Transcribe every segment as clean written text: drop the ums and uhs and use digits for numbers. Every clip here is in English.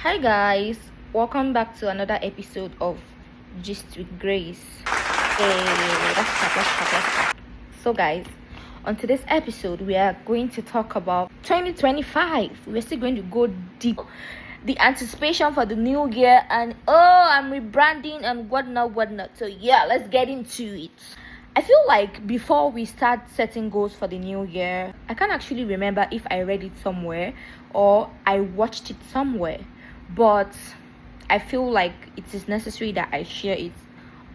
Hi guys, welcome back to another episode of Gist with Grace. Let's start. So guys, on today's episode we are going to talk about 2025. We're still going to go deep. The anticipation for the new year and I'm rebranding and whatnot. So yeah, let's get into it. I feel like before we start setting goals for the new year, I can't actually remember if I read it somewhere or I watched it somewhere, but I feel like it is necessary that I share it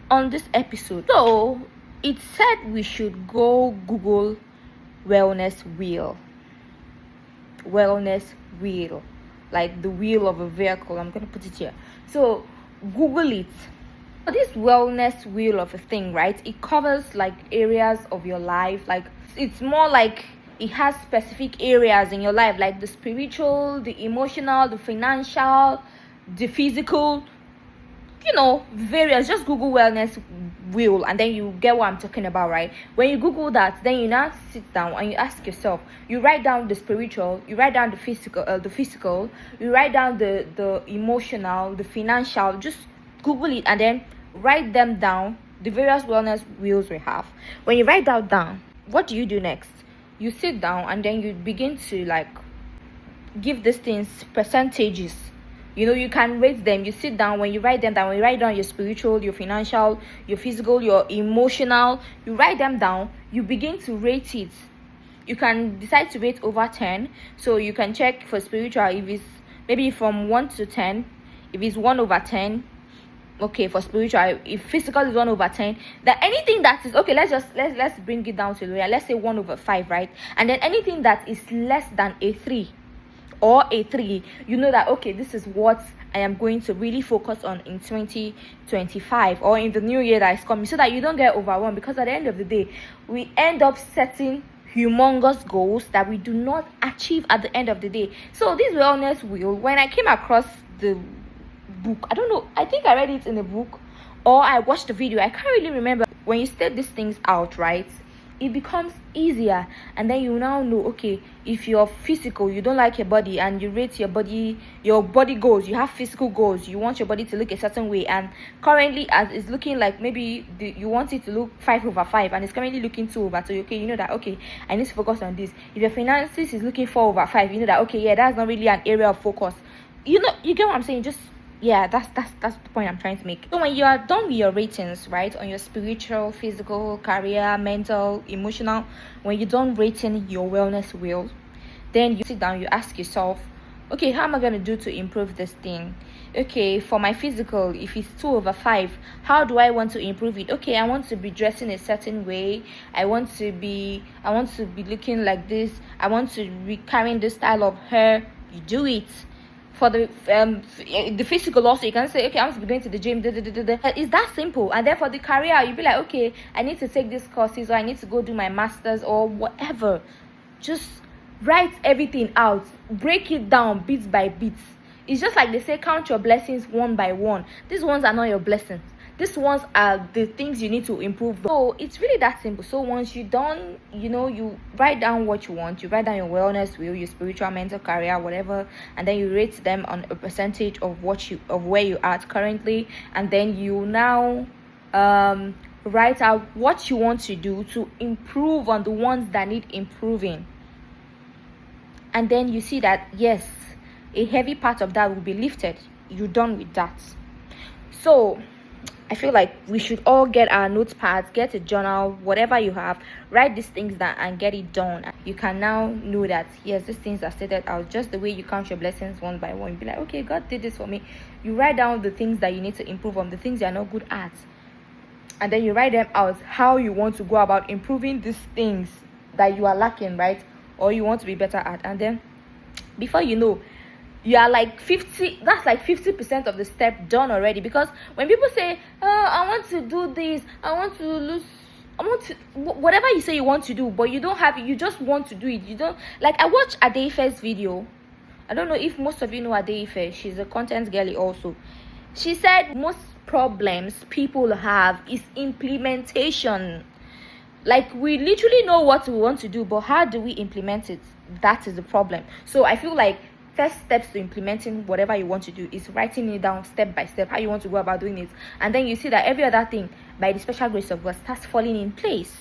on this episode. So it said we should go Google wellness wheel, like the wheel of a vehicle. I'm gonna put it here. So Google it. This wellness wheel of a thing, right? It covers like areas of your life. Like it's more like it has specific areas in your life, like the spiritual, the emotional, the financial, the physical, various. Just Google wellness wheel and then you get what I'm talking about, right? When you Google that, then you now sit down and you ask yourself, you write down the spiritual, you write down the physical, you write down the emotional, the financial. Just Google it and then write them down, the various wellness wheels we have. When you write that down, what do you do next? You sit down and then you begin to like give these things percentages. You can rate them. You sit down, when you write them down, when you write down your spiritual, your financial, your physical, your emotional, you write them down, you begin to rate it. You can decide to rate over 10. So you can check for spiritual if it's maybe from 1 to 10. If it's 1 over 10, okay. For spiritual, if physical is 1 over 10, then anything that is okay, let's bring it down to lower. Let's say 1 over 5, right? And then anything that is less than a 3 or a 3, you know that okay, this is what I am going to really focus on in 2025 or in the new year that is coming, so that you don't get overwhelmed. Because at the end of the day, we end up setting humongous goals that we do not achieve at the end of the day. So this wellness wheel, when I came across the book, I don't know, I think I read it in a book or I watched the video, I can't really remember. When you state these things out, right, it becomes easier. And then you now know, okay, if you're physical, you don't like your body and you rate your body goals, you have physical goals, you want your body to look a certain way, and currently as it's looking like maybe you want it to look 5 over 5 and it's currently looking 2 over 2, okay, you know that okay, I need to focus on this. If your finances is looking 4 over 5, you know that okay, yeah, that's not really an area of focus. You get what I'm saying? Just yeah, that's the point I'm trying to make. So when you are done with your ratings, right, on your spiritual, physical, career, mental, emotional, when you're done rating your wellness wheel, then you sit down, you ask yourself, okay, how am I going to do to improve this thing? Okay, for my physical, if it's 2 over 5, how do I want to improve it? Okay, I want to be dressing a certain way, I want to be looking like this, I want to be carrying this style of hair. You do it. For the physical also, you can say, okay, I want to be going to the gym. It's that simple. And then for the career, you'll be like, okay, I need to take these courses, or I need to go do my masters, or whatever. Just write everything out, break it down bit by bit. It's just like they say, count your blessings one by one. These ones are not your blessings. These ones are the things you need to improve. So it's really that simple. So once you're done, you write down what you want. You write down your wellness wheel, your spiritual, mental, career, whatever, and then you rate them on a percentage of where you are at currently, and then you now write out what you want to do to improve on the ones that need improving. And then you see that yes, a heavy part of that will be lifted. You're done with that. So I feel like we should all get our notepads, get a journal, whatever you have, write these things down and get it done. You can now know that yes, these things are stated out. Just the way you count your blessings one by one, you be like, okay, God did this for me. You write down the things that you need to improve on, the things you're not good at, and then you write them out, how you want to go about improving these things that you are lacking, right, or you want to be better at. And then before you know, you are like 50% of the step done already. Because when people say, I want to do this, I want to lose, I want to, whatever you say you want to do, but you don't have it, you just want to do it. You don't, like, I watched Adeife's video. I don't know if most of you know Adeife. She's a content girly also. She said most problems people have is implementation. Like, we literally know what we want to do, but how do we implement it? That is the problem. So I feel like first steps to implementing whatever you want to do is writing it down step by step, how you want to go about doing it, and then you see that every other thing, by the special grace of God, starts falling in place.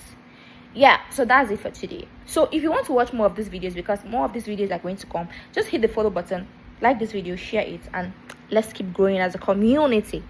Yeah, so that's it for today. So if you want to watch more of these videos, because more of these videos are going to come, just hit the follow button, like this video, share it, and let's keep growing as a community.